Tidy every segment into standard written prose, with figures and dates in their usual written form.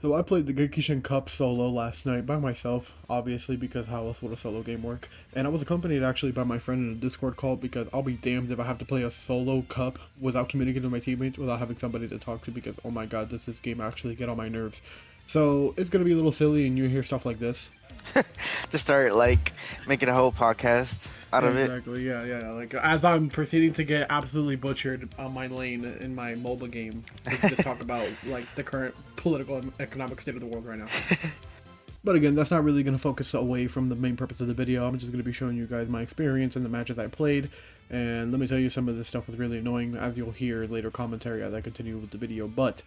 So I played the Gekishin Cup solo last night by myself, obviously, because how else would a solo game work? And I was accompanied actually by my friend in a Discord call because I'll be damned if I have to play a solo cup without communicating with my teammates, without having somebody to talk to, because oh my god, does this game actually get on my nerves. So it's gonna be a little silly and you hear stuff like this. Just start like making a whole podcast out of it. Exactly, yeah. Like as I'm proceeding to get absolutely butchered on my lane in my MOBA game, we can just talk about like the current political and economic state of the world right now. But again, that's not really going to focus away from the main purpose of the video. I'm just going to be showing you guys my experience in the matches I played. And let me tell you, some of this stuff was really annoying, as you'll hear later commentary as I continue with the video. But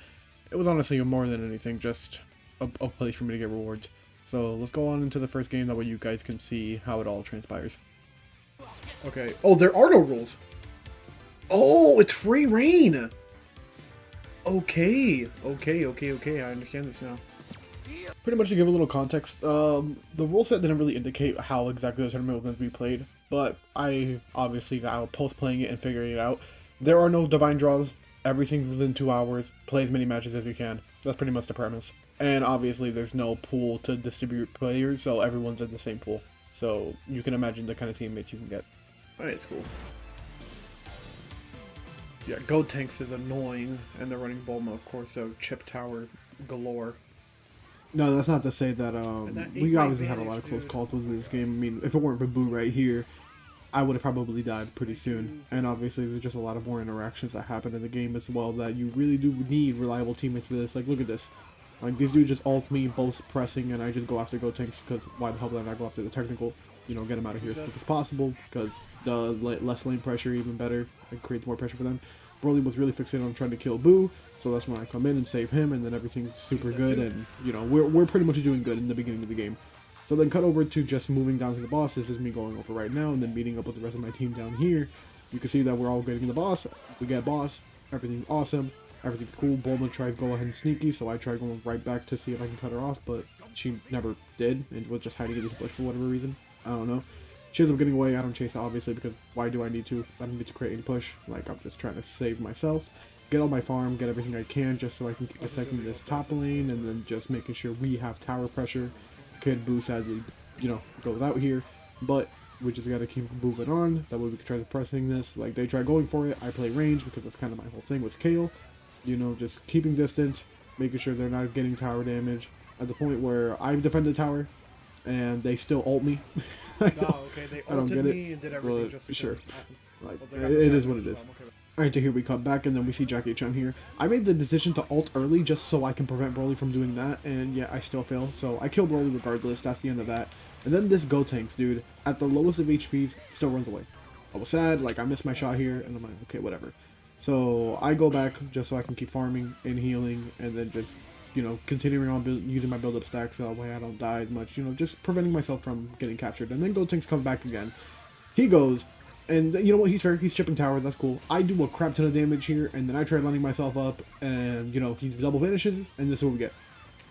it was honestly more than anything just a place for me to get rewards. So let's go on into the first game, that way you guys can see how it all transpires. Okay. Oh, there are no rules. Oh, it's free reign. Okay. I understand this now. Pretty much to give a little context, the rule set didn't really indicate how exactly the tournament was meant to be played, but I obviously got post-playing it and figuring it out. There are no divine draws, everything's within 2 hours, play as many matches as you can. That's pretty much the premise. And obviously there's no pool to distribute players, so everyone's in the same pool. So you can imagine the kind of teammates you can get. Alright, it's cool. Yeah, Goat Tanks is annoying, and they're running Bulma, of course, so Chip Tower galore. No, that's not to say that, we obviously had a lot of close calls with this game. I mean, if it weren't for Boo right here, I would have probably died pretty soon. And obviously, there's just a lot of more interactions that happen in the game as well that you really do need reliable teammates for this. Like, look at this. Like, these dudes just ult me, both pressing, and I just go after Goat Tanks, because why the hell would I not go after the technical? You know, get them out of here as quick as possible, because the less lane pressure, even better. It creates more pressure for them. Broly was really fixated on trying to kill Boo, so that's when I come in and save him, and then everything's super good, and, you know, we're pretty much doing good in the beginning of the game. So then cut over to just moving down to the boss. This is me going over right now, and then meeting up with the rest of my team down here. You can see that we're all getting the boss. We get boss. Everything's awesome. Everything's cool. Bulma tries to go ahead and sneaky, so I try going right back to see if I can cut her off, but she never did, and was just hiding in this bush for whatever reason. I don't know. She ends up getting away. I don't chase her, obviously, because why do I need to? I don't need to create any push. Like, I'm just trying to save myself, get on my farm, get everything I can, just so I can keep protecting this top lane, and then just making sure we have tower pressure. Kid Boo sadly, you know, goes out here, but we just gotta keep moving on. That way we can try pressing this. Like, they try going for it. I play range, because that's kind of my whole thing with Kale. You know, just keeping distance, making sure they're not getting tower damage. At the point where I've defended tower, and they still ult me. Oh, okay. They ulted me and did everything just sure. Awesome. Like, it is what it is. Alright, here we come back, and then we see Gekishin here. I made the decision to ult early just so I can prevent Broly from doing that, and yeah, I still fail. So I kill Broly regardless, that's the end of that. And then this Gotenks, dude, at the lowest of HPs, still runs away. I was sad, like I missed my shot here, and I'm like, okay, whatever. So I go back just so I can keep farming and healing, and then just, you know, continuing on using my build-up stacks so that way I don't die as much, you know, just preventing myself from getting captured. And then Gotenks comes back again. He goes, and you know what, he's fair, he's chipping tower, that's cool. I do a crap ton of damage here, and then I try lining myself up, and, you know, he double vanishes, and this is what we get.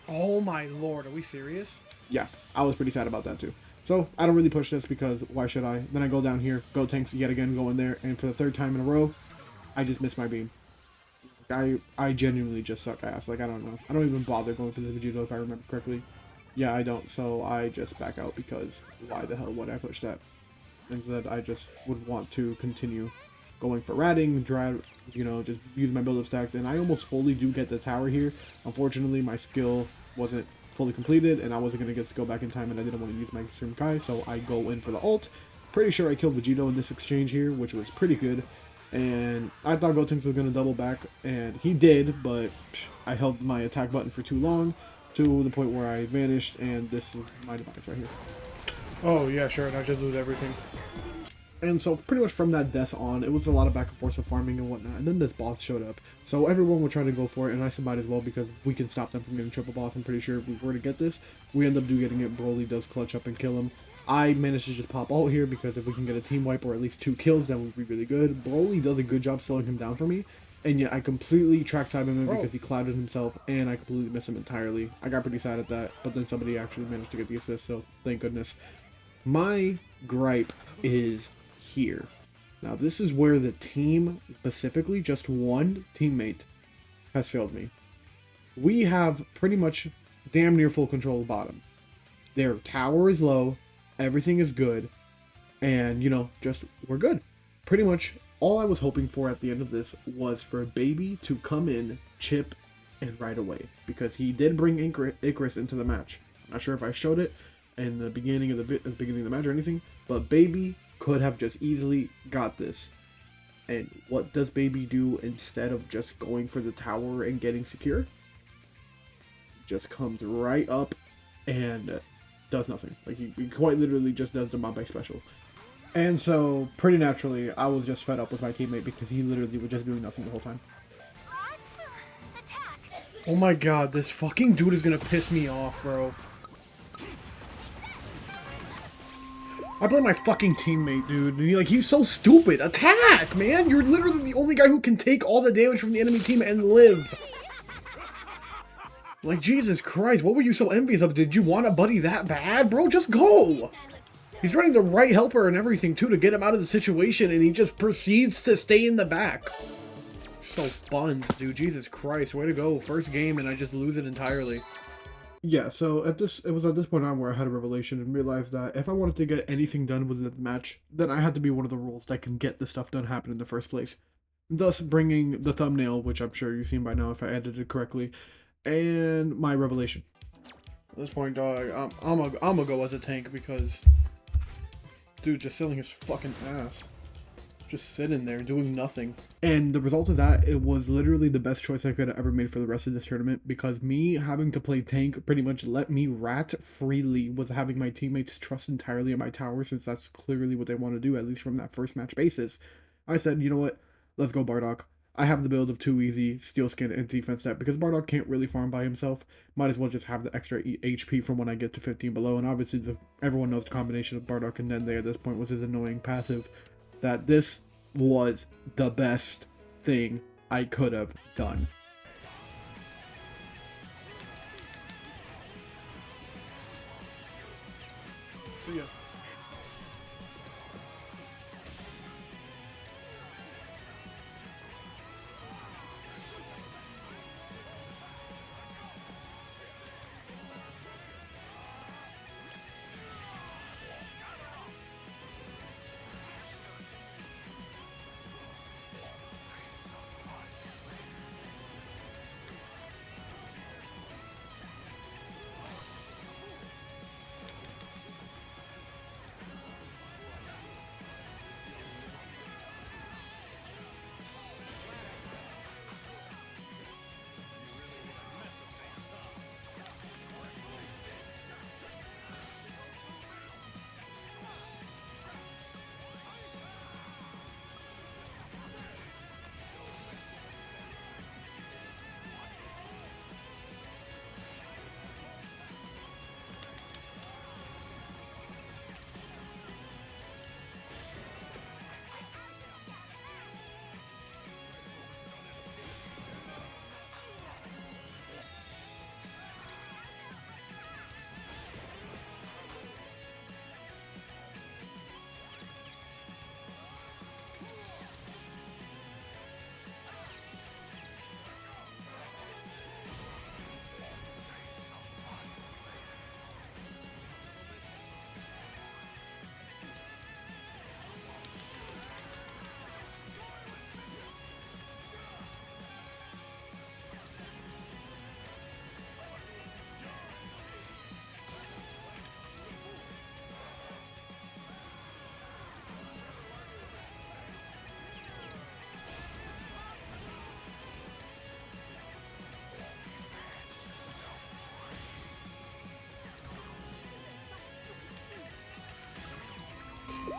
Oh my lord, are we serious? Yeah, I was pretty sad about that too. So, I don't really push this because why should I? Then I go down here, Gotenks yet again go in there, and for the third time in a row, I just missed my beam. I genuinely just suck ass. Like, I don't know. I don't even bother going for this Vegito if I remember correctly. Yeah, I don't. So I just back out because why the hell would I push that? Instead, I just would want to continue going for ratting, you know, just use my build-up stacks. And I almost fully do get the tower here. Unfortunately, my skill wasn't fully completed, and I wasn't going to get to go back in time, and I didn't want to use my Extreme Kai, so I go in for the ult. Pretty sure I killed Vegito in this exchange here, which was pretty good. And I thought Gotenks was going to double back, and he did, but I held my attack button for too long, to the point where I vanished, and this is my demise right here. Oh yeah, sure, and I just lose everything. And so pretty much from that death on, it was a lot of back and forth of farming and whatnot, and then this boss showed up. So everyone would try to go for it, and I said might as well because we can stop them from getting triple boss. I'm pretty sure if we were to get this, we end up getting it. Broly does clutch up and kill him. I managed to just pop ult here because if we can get a team wipe or at least 2 kills, that would be really good. Broly does a good job slowing him down for me, and yet I completely track side him because he clouded himself, and I completely missed him entirely. I got pretty sad at that, but then somebody actually managed to get the assist, so thank goodness. My gripe is here. Now this is where the team, specifically just one teammate, has failed me. we have pretty much damn near full control of bottom. Their tower is low, everything is good, and, you know, just, we're good. Pretty much all I was hoping for at the end of this was for Baby to come in, chip, and right away, because he did bring Icarus into the match. I'm not sure if I showed it in the beginning of the match or anything, but Baby could have just easily got this. And what does Baby do instead of just going for the tower and getting secure? Just comes right up and does nothing. Like, he quite literally just does the Mbappe special. And so, pretty naturally, I was just fed up with my teammate because he literally was just doing nothing the whole time. Oh my god, this fucking dude is gonna piss me off, bro. I blame my fucking teammate, dude. He's so stupid. Attack, man! You're literally the only guy who can take all the damage from the enemy team and live. Like, Jesus Christ, what were you so envious of? Did you want a buddy that bad, bro? Just go! He's running the right helper and everything, too, to get him out of the situation, and he just proceeds to stay in the back. So buns, dude. Jesus Christ, way to go. First game, and I just lose it entirely. Yeah, so it was at this point on where I had a revelation and realized that if I wanted to get anything done within the match, then I had to be one of the rules that can get this stuff done happen in the first place. Thus bringing the thumbnail, which I'm sure you've seen by now if I edited it correctly, and my revelation. At this point, dog, I'm gonna go as a tank because dude just selling his fucking ass. Just sitting there doing nothing. And the result of that, it was literally the best choice I could have ever made for the rest of this tournament, because me having to play tank pretty much let me rat freely with having my teammates trust entirely in my tower, since that's clearly what they want to do, at least from that first match basis. I said, you know what, let's go Bardock. I have the build of 2 easy, steel skin, and defense step, because Bardock can't really farm by himself. Might as well just have the extra HP from when I get to 15 below, and obviously everyone knows the combination of Bardock and Nende at this point was his annoying passive. That this was the best thing I could have done. See ya.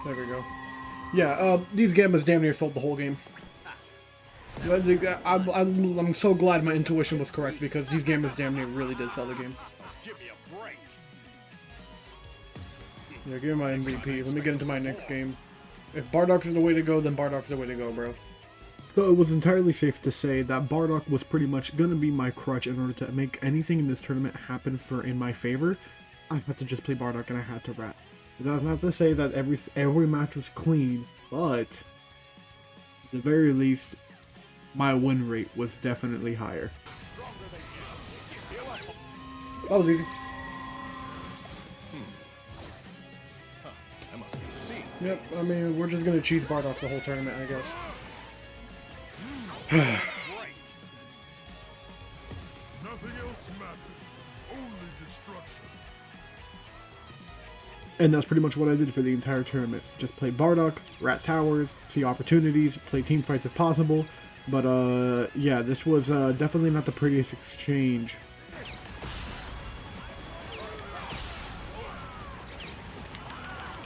There we go. Yeah, these Gambas damn near sold the whole game. I'm so glad my intuition was correct, because these Gambas damn near really did sell the game. Yeah, give me my MVP. Let me get into my next game. If Bardock is the way to go, then Bardock's the way to go, bro. So it was entirely safe to say that Bardock was pretty much going to be my crutch in order to make anything in this tournament happen in my favor. I had to just play Bardock and I had to rat. That's not to say that every match was clean, but at the very least, my win rate was definitely higher. That was easy. That must be C. Yep, I mean, we're just gonna cheese Bardock the whole tournament, I guess. Nothing else matters. Only destruction. And that's pretty much what I did for the entire tournament. Just play Bardock, rat towers, see opportunities, play team fights if possible. But yeah, this was definitely not the prettiest exchange.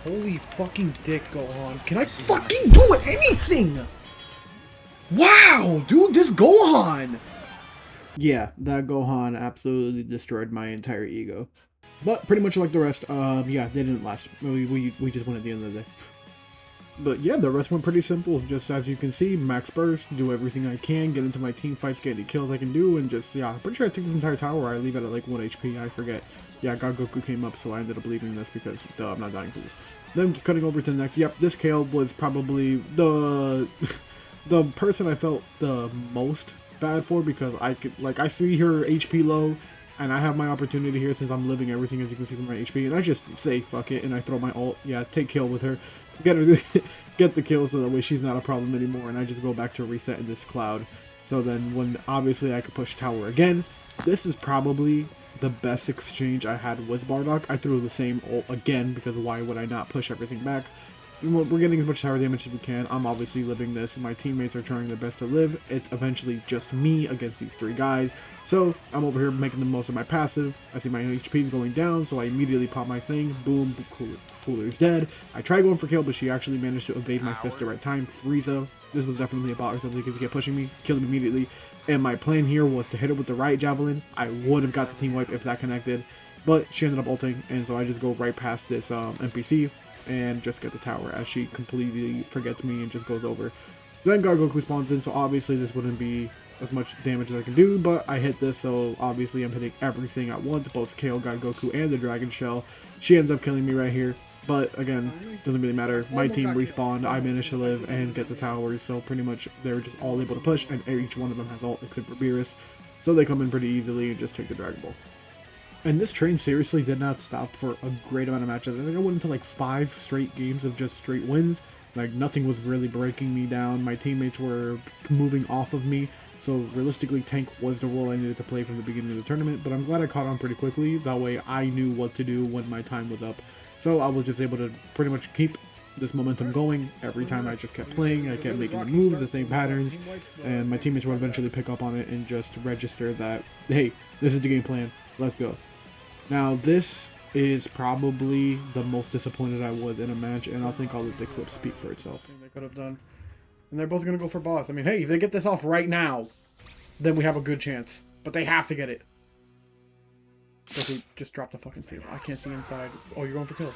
Holy fucking dick, Gohan. Can I fucking do anything? Wow, dude, this Gohan! Yeah, that Gohan absolutely destroyed my entire ego. But pretty much like the rest, yeah, they didn't last. We just won at the end of the day. But yeah, the rest went pretty simple. Just as you can see, max burst, do everything I can, get into my team fights, get any kills I can do, and just, yeah, I'm pretty sure I took this entire tower. I leave it at like 1 HP, I forget. Yeah, God Goku came up, so I ended up leaving this because, duh, I'm not dying for this. Then just cutting over to the next. Yep, this Kale was probably the the person I felt the most bad for, because I could, like, I see her HP low, and I have my opportunity here since I'm living everything, as you can see from my HP, and I just say fuck it, and I throw my ult. Yeah, take kill with her, get her, get the kill, so that way she's not a problem anymore, and I just go back to reset in this cloud. So then when obviously I could push tower again, this is probably the best exchange I had was Bardock. I threw the same ult again, because why would I not push everything back? We're getting as much tower damage as we can. I'm obviously living this. My teammates are trying their best to live. It's eventually just me against these 3 guys. So I'm over here making the most of my passive. I see my HP is going down, so I immediately pop my thing. Boom, Cooler's dead. I try going for kill, but she actually managed to evade my fist at the right time. Frieza, this was definitely a bot or something, because he kept pushing me, killed him immediately. And my plan here was to hit her with the right javelin. I would have got the team wipe if that connected, but she ended up ulting, and so I just go right past this NPC and just get the tower as she completely forgets me and just goes over. Then God Goku spawns in, so obviously this wouldn't be as much damage as I can do, but I hit this, so obviously I'm hitting everything at once, both KO God Goku and the Dragon Shell. She ends up killing me right here, but again, doesn't really matter. My team respawned, I managed to live and get the towers, so pretty much they were just all able to push, and each one of them has ult except for Beerus, so they come in pretty easily and just take the Dragon Ball. And this train seriously did not stop for a great amount of matches. I think I went into like 5 straight games of just straight wins. Like, nothing was really breaking me down. My teammates were moving off of me. So realistically, tank was the role I needed to play from the beginning of the tournament. But I'm glad I caught on pretty quickly. That way I knew what to do when my time was up. So I was just able to pretty much keep this momentum going. Every time I just kept playing, I kept making the moves, the same patterns. And my teammates would eventually pick up on it and just register that, hey, this is the game plan. Let's go. Now, this is probably the most disappointed I was in a match, and I think I'll let the clip speak for itself. They could have done. And they're both going to go for boss. I mean, hey, if they get this off right now, then we have a good chance. But they have to get it. Okay, just drop the fucking spear. I can't see inside. Oh, you're going for kill.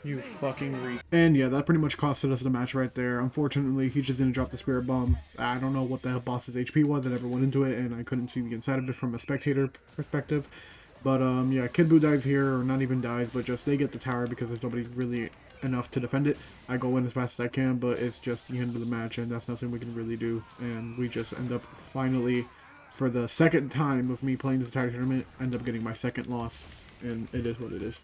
You fucking reek. And yeah, that pretty much costed us the match right there. Unfortunately, he just didn't drop the spirit bomb. I don't know what the hell boss's HP was. I never went into it, and I couldn't see the inside of it from a spectator perspective. But yeah, Kid Buu dies here, or not even dies, but just they get the tower because there's nobody really enough to defend it. I go in as fast as I can, but it's just the end of the match, and that's nothing we can really do. And we just end up finally, for the second time of me playing this entire tournament, end up getting my second loss, and it is what it is.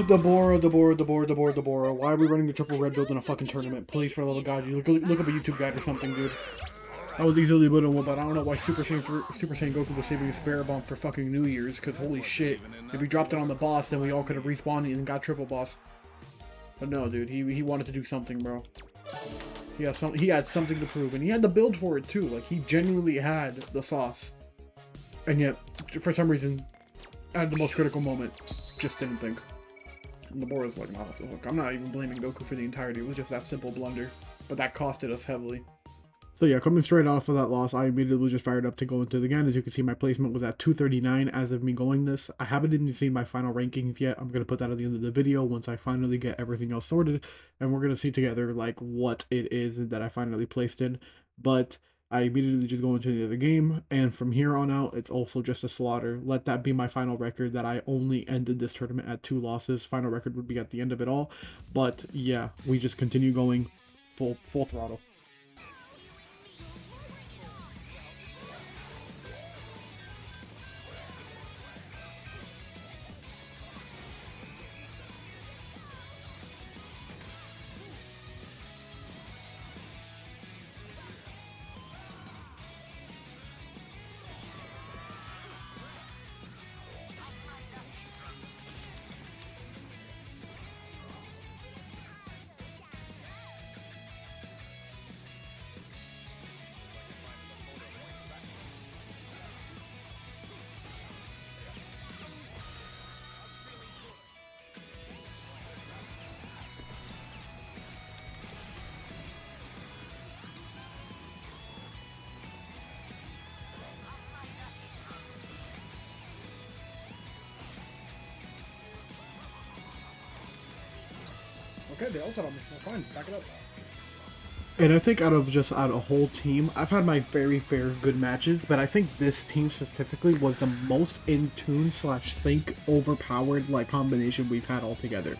Deborah. Why are we running the triple red build in a fucking tournament? Please, for a little god, you look up a YouTube guide or something, dude. I was easily put on one, but I don't know why Super Saiyan Goku was saving a spirit bomb for fucking New Year's, because holy shit, if he dropped it on the boss, then we all could have respawned and got triple boss. But no, dude, he wanted to do something, bro. He had something to prove, and he had the build for it too. Like, he genuinely had the sauce. And yet, for some reason, at the most critical moment, just didn't think. And Deborah's like, nah, off the hook. I'm not even blaming Goku for the entirety. It was just that simple blunder. But that costed us heavily. So yeah, coming straight off of that loss, I immediately just fired up to go into it again. As you can see, my placement was at 239 as of me going this. I haven't even seen my final rankings yet. I'm going to put that at the end of the video once I finally get everything else sorted. And we're going to see together, like, what it is that I finally placed in. But I immediately just go into the other game, and from here on out, it's also just a slaughter. Let that be my final record, that I only ended this tournament at 2 losses. Final record would be at the end of it all. But yeah, we just continue going full throttle. Okay, they ulted on me. That's fine. Back it up. And I think out of a whole team, I've had my very fair good matches, but I think this team specifically was the most in tune / think overpowered like combination we've had altogether.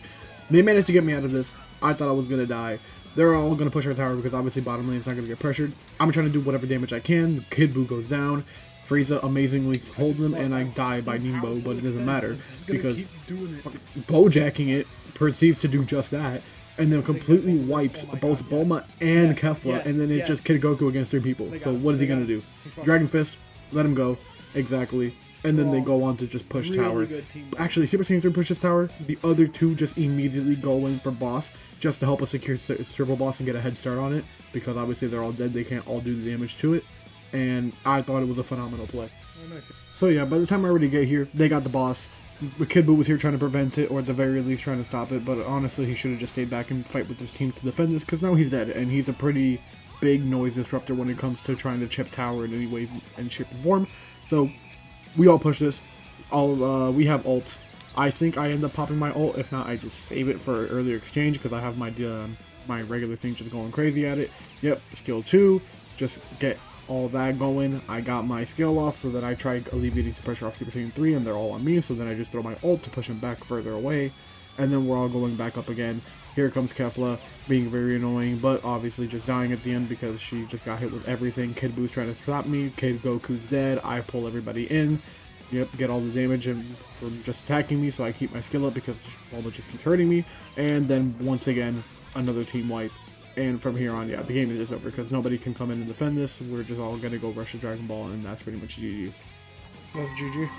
They managed to get me out of this. I thought I was gonna die. They're all gonna push our tower because obviously bottom lane is not gonna get pressured. I'm trying to do whatever damage I can. Kid Buu goes down. Frieza amazingly holds them, and I die by Ningbo, but it doesn't matter because Bojacking it proceeds to do just that. And then completely wipes both Bulma and Kefla, and then it's just Kid Goku against 3 people. So what is he going to do? Dragon Fist, let him go. Exactly. And then they go on to just push tower. Actually, Super Saiyan 3 pushes tower. The other 2 just immediately go in for boss, just to help us secure triple boss and get a head start on it. Because obviously they're all dead, they can't all do the damage to it. And I thought it was a phenomenal play. So yeah, by the time I already get here, they got the boss. Kid Buu was here trying to prevent it, or at the very least trying to stop it, but honestly he should have just stayed back and fight with his team to defend this, because now he's dead, and he's a pretty big noise disruptor when it comes to trying to chip tower in any way and shape or form. So we all push this. We have ults. I think I end up popping my ult. If not, I just save it for earlier exchange, because I have my regular thing just going crazy at it. Yep, skill 2, just get all that going. I got my skill off, so that I try alleviating some pressure off Super Saiyan 3, and they're all on me, so then I just throw my ult to push them back further away, and then we're all going back up again. Here comes Kefla, being very annoying, but obviously just dying at the end because she just got hit with everything. Kid Buu's trying to stop me, Kid Goku's dead, I pull everybody in, yep, get all the damage and from just attacking me, so I keep my skill up because Bulma just keeps hurting me, and then once again, another team wipe. And from here on, yeah, the game is just over because nobody can come in and defend this. We're just all going to go rush the Dragon Ball, and that's pretty much GG. That's GG.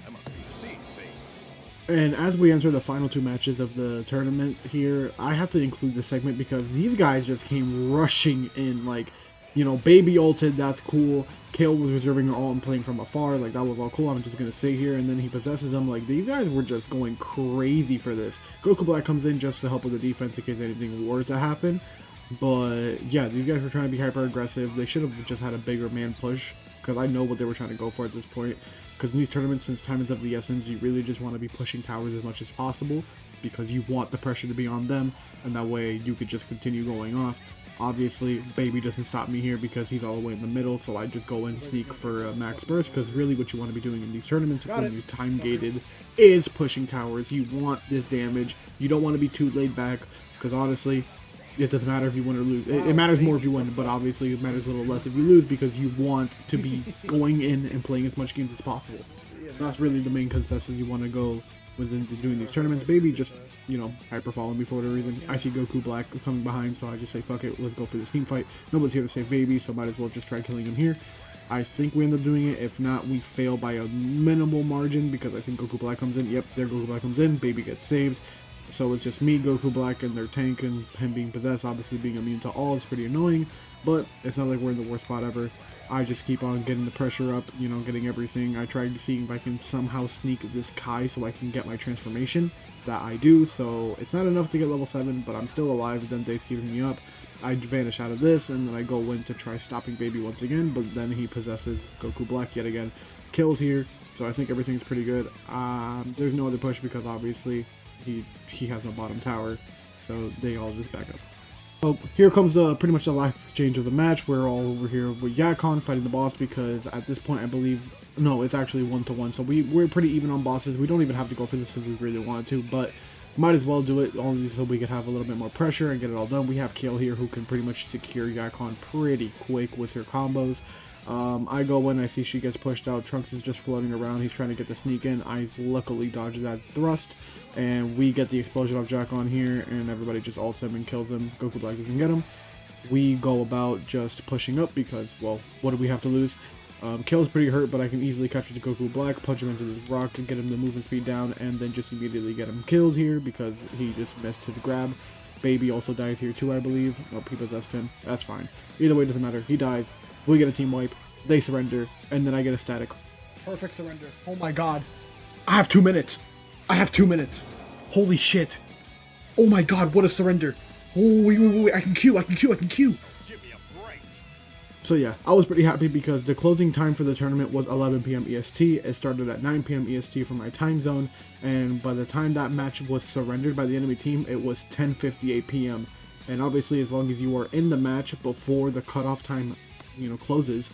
I must be seeing things. And as we enter the final 2 matches of the tournament here, I have to include this segment because these guys just came rushing in. Like, you know, Baby ulted, that's cool. Kale was reserving her ult and playing from afar, like that was all cool. I'm just gonna sit here, and then he possesses them. Like, these guys were just going crazy for this. Goku Black comes in just to help with the defense in case anything were to happen. But yeah, these guys were trying to be hyper aggressive. They should have just had a bigger man push, because I know what they were trying to go for at this point. Because in these tournaments, since time is of the essence, you really just want to be pushing towers as much as possible, because you want the pressure to be on them, and that way you could just continue going off. Obviously, Baby doesn't stop me here because he's all the way in the middle, so I just go and sneak for max burst, because really what you want to be doing in these tournaments when you're time gated is pushing towers. You want this damage. You don't want to be too laid back, because honestly, it doesn't matter if you win or lose. It matters more if you win, but obviously it matters a little less if you lose, because you want to be going in and playing as much games as possible. That's really the main consensus you want to go within doing these tournaments. Baby just, you know, hyper following me for whatever reason. I see Goku Black coming behind, so I just say, fuck it, let's go for this team fight. Nobody's here to save Baby, so might as well just try killing him here. I think we end up doing it. If not, we fail by a minimal margin, because I think Goku Black comes in. Yep, there Goku Black comes in. Baby gets saved. So it's just me, Goku Black, and their tank, and him being possessed. Obviously being immune to all is pretty annoying, but it's not like we're in the worst spot ever. I just keep on getting the pressure up, you know, getting everything. I tried seeing if I can somehow sneak this Kai so I can get my transformation. That I do, so it's not enough to get level 7, but I'm still alive. Dende's keeping me up. I vanish out of this, and then I go in to try stopping Baby once again, but then he possesses Goku Black yet again. Kills here, so I think everything's pretty good. There's no other push because obviously he has no bottom tower, so they all just back up. So here comes pretty much the last exchange of the match. We're all over here with Yakon fighting the boss, because at this point I believe, no, it's actually 1-1. So we're pretty even on bosses. We don't even have to go for this if we really wanted to, but might as well do it only so we could have a little bit more pressure and get it all done. We have Kale here who can pretty much secure Yakon pretty quick with her combos. I go in, I see she gets pushed out. Trunks is just floating around. He's trying to get the sneak in. I luckily dodge that thrust, and we get the explosion of Jakon here, and everybody just ults him and kills him. Goku Black can get him. We go about just pushing up because, well, what do we have to lose? Kale's pretty hurt, but I can easily capture the Goku Black, punch him into this rock, and get him the movement speed down, and then just immediately get him killed here because he just missed his grab. Baby also dies here too, I believe. Nope, he possessed him. That's fine. Either way, it doesn't matter. He dies. We get a team wipe. They surrender, and then I get a static. Perfect surrender. Oh my god. I have 2 minutes. I have 2 minutes. Holy shit. Oh my god, what a surrender. Oh, wait. I can queue. Give me a break. So yeah, I was pretty happy because the closing time for the tournament was 11 p.m. EST. It started at 9 p.m. EST for my time zone, and by the time that match was surrendered by the enemy team, it was 10:58 p.m. And obviously, as long as you are in the match before the cutoff time, closes,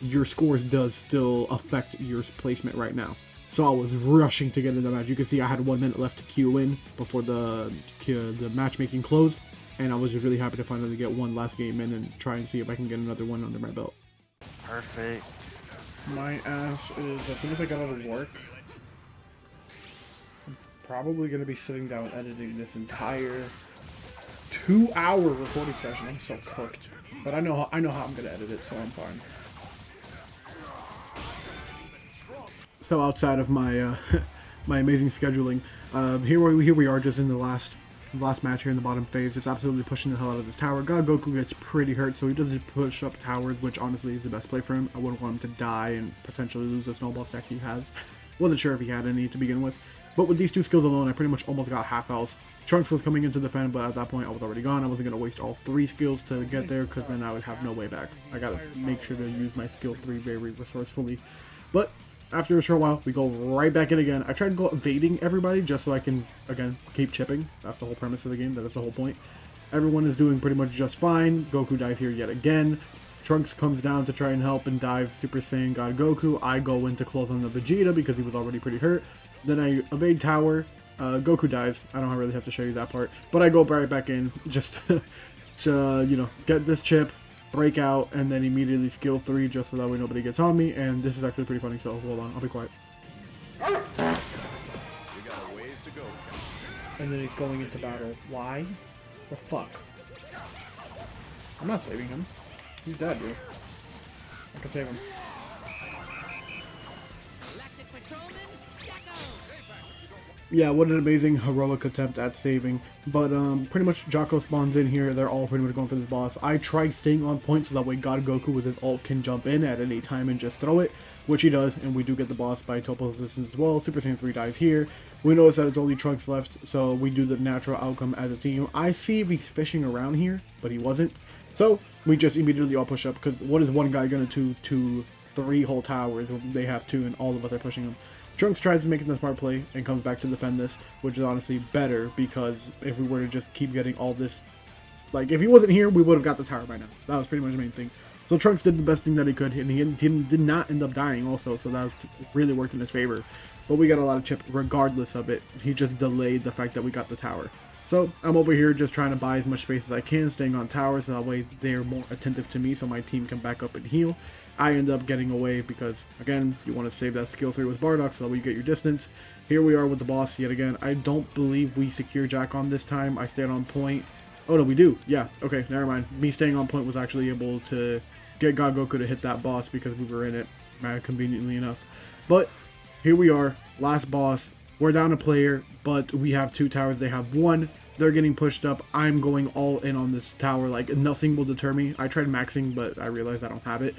your scores does still affect your placement right now. So I was rushing to get in the match. You can see I had 1 minute left to queue in before the matchmaking closed. And I was just really happy to finally get one last game in and try and see if I can get another one under my belt. Perfect. My ass is, as soon as I get out of work, I'm probably going to be sitting down editing this entire 2-hour recording session. I'm so cooked. But I know how I'm going to edit it, so I'm fine. So outside of my my amazing scheduling, here we are just in the last match here in the bottom phase. It's absolutely pushing the hell out of this tower. God Goku gets pretty hurt, so he doesn't push up towers, which honestly is the best play for him. I wouldn't want him to die and potentially lose the snowball stack he has. Wasn't sure if he had any to begin with. But with these two skills alone, I pretty much almost got half health. Trunks was coming in to defend, but at that point I was already gone. I wasn't going to waste all 3 skills to get there, because then I would have no way back. I got to make sure to use my skill 3 very resourcefully. But after a short while, we go right back in again. I tried to go evading everybody just so I can, again, keep chipping. That's the whole premise of the game. That is the whole point. Everyone is doing pretty much just fine. Goku dies here yet again. Trunks comes down to try and help and dive Super Saiyan God Goku. I go in to close on the Vegeta because he was already pretty hurt. Then I evade tower. Goku dies. I don't really have to show you that part. But I go right back in just to, get this chip, break out, and then immediately skill 3 just so that way nobody gets on me. And this is actually pretty funny, so hold on, I'll be quiet. You got a ways to go. And then he's going into battle. Why? The fuck? I'm not saving him. He's dead, dude. I can save him. Yeah, what an amazing heroic attempt at saving. But pretty much Jocko spawns in here. They're all pretty much going for this boss. I tried staying on point so that way God Goku with his ult can jump in at any time and just throw it, which he does, and we do get the boss by Topo's assistance as well. Super Saiyan 3 dies here. We notice that it's only Trunks left, so we do the natural outcome as a team. I see if he's fishing around here, but he wasn't. So we just immediately all push up, because what is one guy going to do 3 whole towers when they have 2 and all of us are pushing him? Trunks tries to make the smart play and comes back to defend this, which is honestly better, because if we were to just keep getting all this, like if he wasn't here, we would have got the tower by now. That was pretty much the main thing. So Trunks did the best thing that he could, and he did not end up dying also, so that really worked in his favor. But we got a lot of chip regardless of it. He just delayed the fact that we got the tower. So I'm over here just trying to buy as much space as I can, staying on tower, so that way they're more attentive to me so my team can back up and heal. I end up getting away because, again, you want to save that skill 3 with Bardock so that way you get your distance. Here we are with the boss yet again. I don't believe we secure Jack on this time. I stayed on point. Oh no, we do. Yeah, okay, never mind. Me staying on point was actually able to get God Goku to hit that boss because we were in it, conveniently enough. But here we are, last boss. We're down a player, but we have 2 towers. They have 1. They're getting pushed up. I'm going all in on this tower. Like, nothing will deter me. I tried maxing, but I realized I don't have it.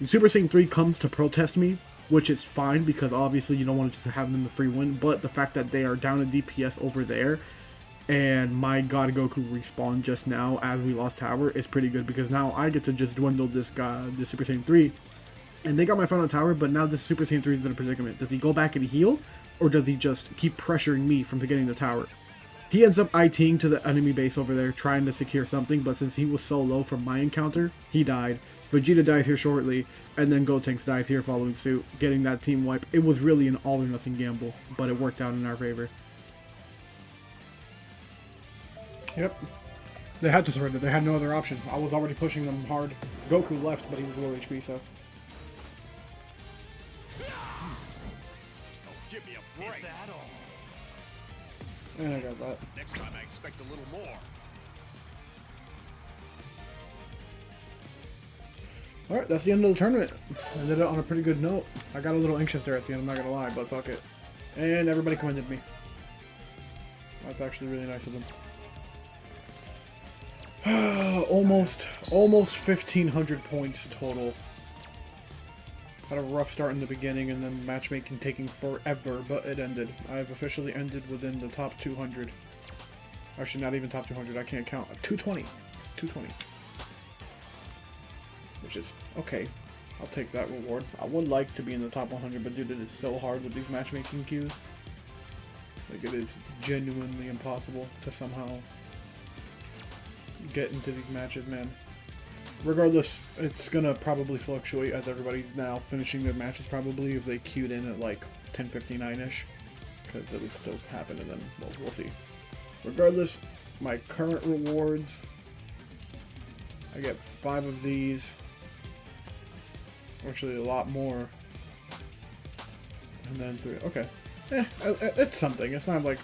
Super Saiyan 3 comes to protest me, which is fine because obviously you don't want to just have them the free win, but the fact that they are down a DPS over there and my God Goku respawned just now as we lost tower is pretty good, because now I get to just dwindle this guy, this Super Saiyan 3, and they got my final tower, but now this Super Saiyan 3 is in a predicament. Does he go back and heal, or does he just keep pressuring me from getting the tower? He ends up ITing to the enemy base over there, trying to secure something, but since he was so low from my encounter, he died. Vegeta dies here shortly, and then Gotenks dies here following suit, getting that team wipe. It was really an all-or-nothing gamble, but it worked out in our favor. Yep. They had to surrender. They had no other option. I was already pushing them hard. Goku left, but he was low HP, so... Give me a break. Is that all? And I got that. Next time I expect a little more. Alright, that's the end of the tournament. I did it on a pretty good note. I got a little anxious there at the end, I'm not gonna lie, but fuck it. And everybody commended me. That's actually really nice of them. almost 1,500 points total. Had a rough start in the beginning, and then matchmaking taking forever, but it ended. I've officially ended within the top 200. Actually, not even top 200, I can't count. 220. 220. which is okay. I'll take that reward. I would like to be in the top 100, but dude, it is so hard with these matchmaking queues. Like, it is genuinely impossible to somehow get into these matches, man. Regardless, it's gonna probably fluctuate as everybody's now finishing their matches, probably, if they queued in at like 10:59-ish. Because it would still happen, and then, well, we'll see. Regardless, my current rewards, I get 5 of these. Actually, a lot more. And then 3. Okay. It's something. It's not like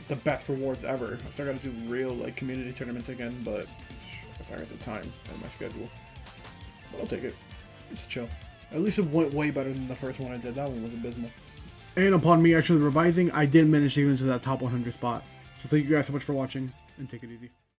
the best rewards ever. I still gotta do real, like, community tournaments again, but if I got the time and my schedule. But I'll take it. It's chill. At least it went way better than the first one I did. That one was abysmal. And upon me actually revising, I did manage to get into that top 100 spot. So thank you guys so much for watching, and take it easy.